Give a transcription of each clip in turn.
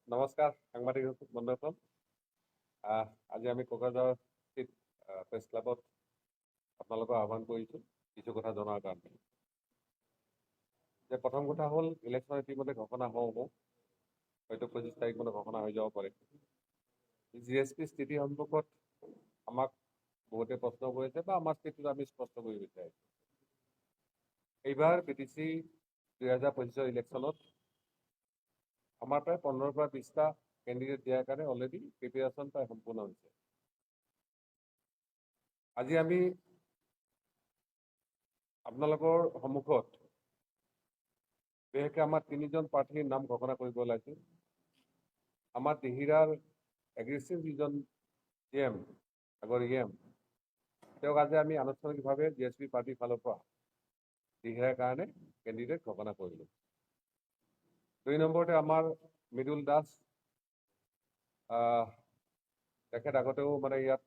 নমস্কাৰ সাংবাদিক বন্ধুসকল। আজি আমি কোকৰাঝাৰ স্থিত প্ৰেছ ক্লাবত আপোনালোকক আহ্বান কৰিছোঁ কিছু কথা জনাৰ কাৰণে। যে প্ৰথম কথা হ'ল, ইলেকশ্যন ইতিমধ্যে ঘোষণা হওঁ হয়তো 25 তাৰিখ মানে ঘোষণা হৈ যাব পাৰে। GSP স্থিতি সম্পৰ্কত আমাক বহুতে প্ৰশ্ন কৰিছে বা আমাৰ স্থিতিটো আমি স্পষ্ট কৰি বিচাৰিছোঁ। এইবাৰ BTC 2025 ইলেকশ্যনত আমাৰ প্ৰায় 15 পৰা 20টা কেণ্ডিডেট দিয়াৰ কাৰণে অলৰেডি প্ৰিপেৰেশ্যন প্ৰায় সম্পূৰ্ণ হৈছে। আজি আমি আপোনালোকৰ সন্মুখত বিশেষকৈ আমাৰ 3জন প্ৰাৰ্থীৰ নাম ঘোষণা কৰিব ওলাইছোঁ। আমাৰ দিহিৰাৰ এগ্ৰেছিভ যিজন GM আগৰ EM, তেওঁক আজি আমি আনুষ্ঠানিকভাৱে GSP পাৰ্টিৰ ফালৰ পৰা দিহিৰাৰ কাৰণে কেণ্ডিডেট ঘোষণা কৰিলোঁ। 2 নম্বৰতে আমাৰ মৃদুল দাস, তেখেত আগতেও মানে ইয়াত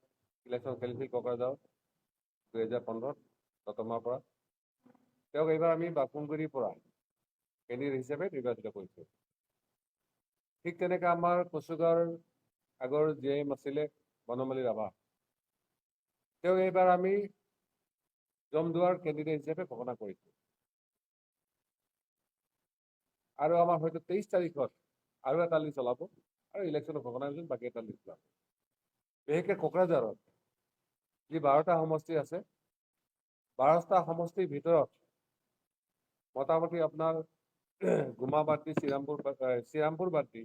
ইলেকশ্যন খেলিছিল কোকৰাঝাৰ 2015 দতমাৰ পৰা। তেওঁক এইবাৰ আমি বাকুংগুৰিৰ পৰা কেণ্ডিডেট হিচাপে নিৰ্বাচিত কৰিছোঁ। ঠিক তেনেকৈ আমাৰ কচুগাঁৱৰ আগৰ GM আছিলে বনমালী ৰাভা, তেওঁক এইবাৰ আমি জমদুৱাৰ কেণ্ডিডেট হিচাপে ঘোষণা কৰিছোঁ। আৰু আমাৰ হয়তো 23 তাৰিখত আৰু এটা লিষ্ট ওলাব আৰু ইলেকশ্যনৰ ঘোষণা হৈছিল, বাকী এটা লিষ্ট ওলাব। বিশেষকৈ কোকৰাঝাৰত যি 12টা সমষ্টি আছে, 12টা সমষ্টিৰ ভিতৰত মোটামুটি আপোনাৰ গুমা বাদ দি শ্ৰীৰামপুৰ বাদ দি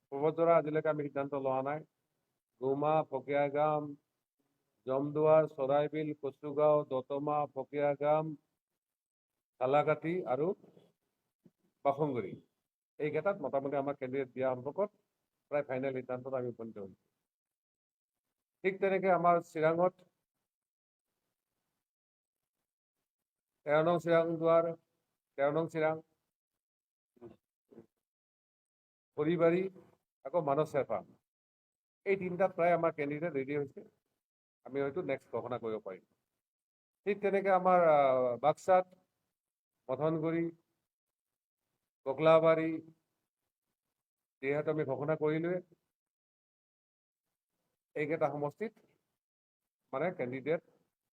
পূৰ্বজৰা আজিলৈকে আমি সিদ্ধান্ত লোৱা নাই। গুমা, ফকীয়াগাম, জমদুৱাৰ, চৰাইবিল, কচুগাঁও, দতমা, ফকীয়াগাম, থালাকাঠি আৰু বাখংগুৰি, এইকেইটাত মোটামুটি আমাৰ কেণ্ডিডেট দিয়া সম্পৰ্কত প্ৰায় ফাইনেল সিদ্ধান্তত আমি উপনীত হৈছোঁ। ঠিক তেনেকৈ আমাৰ চিৰাঙত 13 নং চিৰাংদুৱাৰ, 13 নং চিৰাং, খৰিবাৰী, আকৌ মানস চেফা, এই 3টাত প্ৰায় আমাৰ কেণ্ডিডেট ৰেডি হৈছে। আমি হয়তো নেক্সট ঘোষণা কৰিব পাৰিম। ঠিক তেনেকৈ আমাৰ বাক্সাত মথনগুৰি, ককলাবাৰী, যিহেতু আমি ঘোষণা কৰিলোৱে, এইকেইটা সমষ্টিত মানে কেণ্ডিডেট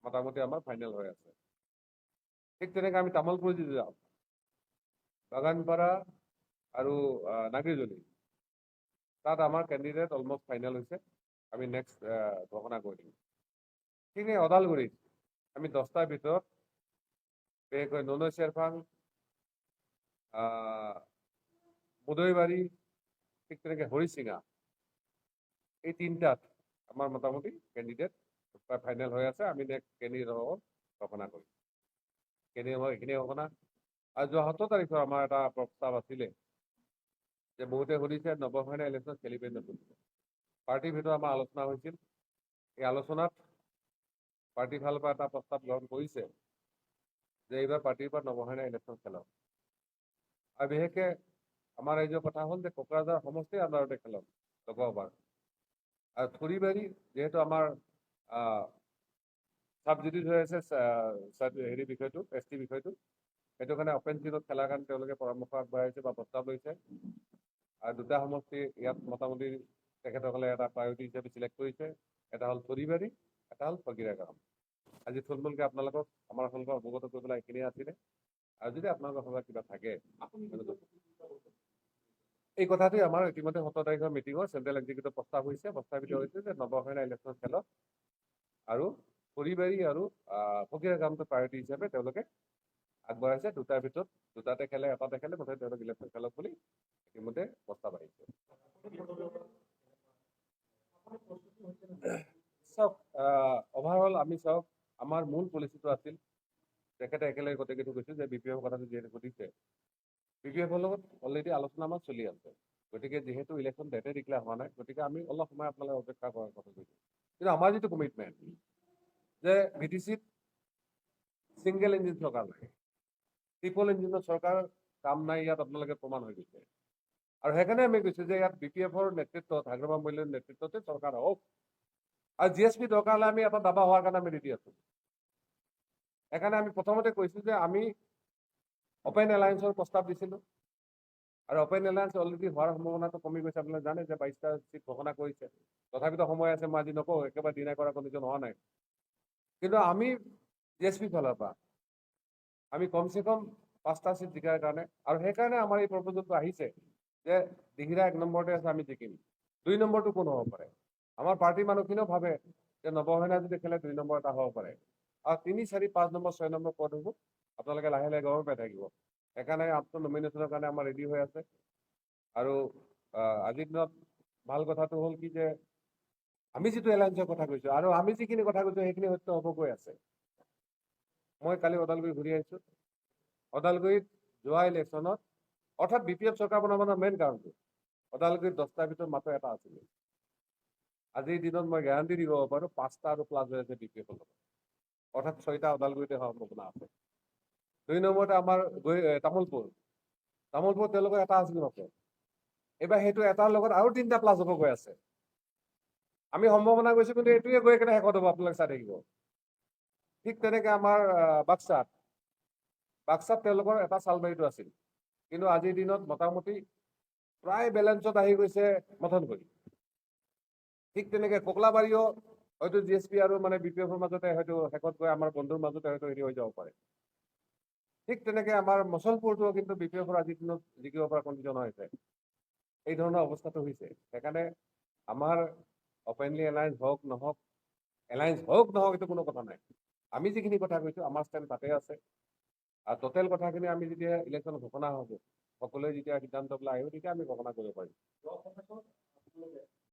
মোটামুটি আমাৰ ফাইনেল হৈ আছে। ঠিক তেনেকৈ আমি তামোলপুৰ যদি যাওঁ, বাগানপাৰা আৰু নাগৰিজনী, তাত আমাৰ কেণ্ডিডেট অলমষ্ট ফাইনেল হৈছে। আমি নেক্সট ঘোষণা কৰি দিম। ঠিক ওদালগুৰিত আমি 10টাৰ ভিতৰত বিশেষকৈ ননৈ চেৰফাং, মুদৈবাৰী, ঠিক তেনেকৈ হৰিচিঙা, এই 3টাত আমাৰ মোটামুটি কেণ্ডিডেট ফাইনেল হৈ আছে। আমি নেক্সট কেণ্ডিডেটসকল ঘোষণা কৰিম। এইখিনি ঘোষণা। আৰু যোৱা 17 তাৰিখৰ আমাৰ এটা প্ৰস্তাৱ আছিলে যে বহুতে সুধিছে নৱসেনা ইলেকশ্যন খেলিবই নতুলিব। পাৰ্টিৰ ভিতৰত আমাৰ আলোচনা হৈছিল। এই আলোচনাত পাৰ্টিৰ ফালৰ পৰা এটা প্ৰস্তাৱ গ্ৰহণ কৰিছে যে এইবাৰ পাৰ্টিৰ পৰা নৱসেনা ইলেকশ্যন খেলক। আৰু বিশেষকৈ আমাৰ ৰাইজৰ কথা হ'ল যে কোকৰাঝাৰ সমষ্টিৰ আণ্ডাৰতে খেলক লোকসভাৰ। আৰু থুৰিবাৰী যিহেতু আমাৰ ছাবজুডিচ হৈ আছে হেৰি বিষয়টো, ST বিষয়টো, সেইটো কাৰণে অপেন ফিল্ডত খেলাৰ কাৰণে তেওঁলোকে পৰামৰ্শ আগবঢ়াইছে বা প্ৰস্তাৱ লৈছে। আৰু 2টা সমষ্টি ইয়াত মোটামুটি তেখেতসকলে এটা প্ৰায়ৰিটি হিচাপে চিলেক্ট কৰিছে। এটা হ'ল থুৰিবাৰী, এটা হ'ল ফকীৰাগাঁও। আজি থুলমূলকৈ আপোনালোকক আমাৰ ফালৰ পৰা অৱগত কৰিবলৈ এইখিনিয়ে আছিলে। আৰু যদি আপোনালোকৰ ফালৰ কিবা থাকে, এই কথাটোৱে আমাৰ ইতিমধ্যে 17 তাৰিখৰ মিটিঙৰ চেণ্ট্ৰেল এক্সিকিউটিভ প্ৰস্তাৱ হৈছে। প্ৰস্তাৱিত হৈছে যে নৱসেনা ইলেকশ্যন খেলক আৰু খৰিবাৰী আৰু ফকীৰাগাঁওটো প্ৰায়ৰিটি হিচাপে তেওঁলোকে আগবঢ়াইছে। 2টাৰ ভিতৰত 2টাতে খেলে, এটাতে খেলে, মুঠতে তেওঁলোক ইলেকশ্যন খেলক বুলি ইতিমধ্যে প্ৰস্তাৱ আহিছে। চাওক, অভাৰঅল আমি চাওক, আমাৰ মূল পলিচিটো আছিল, তেখেতে একেলগে গোটেইকেইটো কৈছিল যে BPF কথাটো যিহেতু সুধিছে, BPFৰ লগত অলৰেডি আলোচনা আমাৰ চলি আছে। গতিকে যিহেতু ইলেকশ্যন ডেটে ডিক্লেয়াৰ হোৱা নাই, গতিকে আমি অলপ সময় আপোনালোকে অপেক্ষা কৰাৰ কথা কৈছোঁ। কিন্তু আমাৰ যিটো কমিটমেণ্ট যে BTCত ছিংগল ইঞ্জিন চৰকাৰ নাই, ট্ৰিপল ইঞ্জিনৰ চৰকাৰ কাম নাই, ইয়াত আপোনালোকে প্ৰমাণ হৈ গৈছে। আৰু সেইকাৰণে আমি কৈছোঁ যে ইয়াত BPFৰ নেতৃত্বত, হাগ্ৰবা মৈলীৰ নেতৃত্বতে চৰকাৰ হওক। আৰু GSP দৰকাৰ হ'লে আমি এটা দাবা হোৱাৰ কাৰণে আমি ৰেডি আছোঁ। সেইকাৰণে আমি প্ৰথমতে কৈছোঁ যে আমি অপেন এলায়েন্সৰ প্ৰস্তাৱ দিছিলোঁ। আৰু অপেন এলায়েন্স অলৰেডি হোৱাৰ সম্ভাৱনাটো কমি গৈছে। আপোনালোকে জানে যে 22টা চিট ঘোষণা কৰিছে। তথাপিতো সময় আছে, মই আজি নকওঁ, একেবাৰে ডিনাই কৰা কণ্ডিশ্যন হোৱা নাই। কিন্তু আমি জিএছপি ফালৰ পৰা আমি কমচে কম 5টা চিট জিকাৰ কাৰণে, আৰু সেইকাৰণে আমাৰ এই প্ৰপ'জেলটো আহিছে যে দিহিৰা 1 নম্বৰতে আছে, আমি জিকিম। 2 নম্বৰটো কোন হ'ব পাৰে? আমাৰ পাৰ্টিৰ মানুহখিনিও ভাবে যে নৱসেনা যদি খেলে 2 নম্বৰ এটা হ'ব পাৰে। আৰু 3, 4, 5 নম্বৰ 6 নম্বৰ পদ হ'ব, আপোনালোকে লাহে লাহে গম পাই থাকিব। সেইকাৰণে আপোনাৰ নমিনেশ্যনৰ কাৰণে আমাৰ ৰেডি হৈ আছে। আৰু আজিৰ দিনত ভাল কথাটো হ'ল কি যে আমি যিটো এলায়েন্সৰ কথা কৈছো আৰু আমি যিখিনি কথা কৈছো সেইখিনি সত্য হ'ব গৈ আছে। মই কালি ওদালগুৰি ঘূৰি আহিছো। ওদালগুৰিত যোৱা ইলেকশ্যনত, অৰ্থাৎ BPF চৰকাৰ বনাবৰ মেইন কাৰণটো, ওদালগুৰিত 10টাৰ ভিতৰত মাত্ৰ এটা আছিলে। আজিৰ দিনত মই গেৰাণ্টি দিব পাৰো 5টা আৰু প্লাছ হৈ আছে BPF লগত, অৰ্থাৎ 6টা ওদালগুৰিতে হোৱাৰ সম্ভাৱনা আছে। 2 নম্বৰতে আমাৰ তামোলপুৰ তেওঁলোকৰ এটা আছিল মাত্ৰ। এইবাৰ সেইটো এটাৰ লগত আৰু 3টা প্লাছ হ'ব গৈ আছে। আমি সম্ভাৱনা গৈছো, কিন্তু এইটোৱে গৈ কেনে শেষত হ'ব, আপোনালোকে চাই থাকিব। ঠিক তেনেকে আমাৰ বাক্সাত তেওঁলোকৰ এটা চালবাৰীটো আছিল, কিন্তু আজিৰ দিনত মোটামুটি প্ৰায় বেলেঞ্চত আহি গৈছে মথনগুৰি। ঠিক তেনেকে ককলাবাৰীও হয়তো GSP আৰু মানে BPFৰ মাজতে হয়তো শেষত গৈ আমাৰ বন্ধুৰ মাজতে হয়তো হেৰি হৈ যাব পাৰে। ঠিক তেনেকে আমাৰ মচলপুৰটো কিন্তু BPFৰ আজিৰ দিনত জিকিব পৰা কণ্ডিশ্যন হৈছে। এই ধৰণৰ অৱস্থাটো হৈছে। সেইকাৰণে আমাৰ অপেনলি এলায়েন্স হওক নহওক এইটো কোনো কথা নাই। আমি যিখিনি কথা কৈছো আমাৰ ষ্টেণ্ড তাতে আছে। আৰু টোটেল কথাখিনি আমি যেতিয়া ইলেকশ্যন ঘোষণা হ'ব, সকলোৱে যেতিয়া সিদ্ধান্ত পেলাই আহিব, তেতিয়া আমি ঘোষণা কৰিব পাৰিম।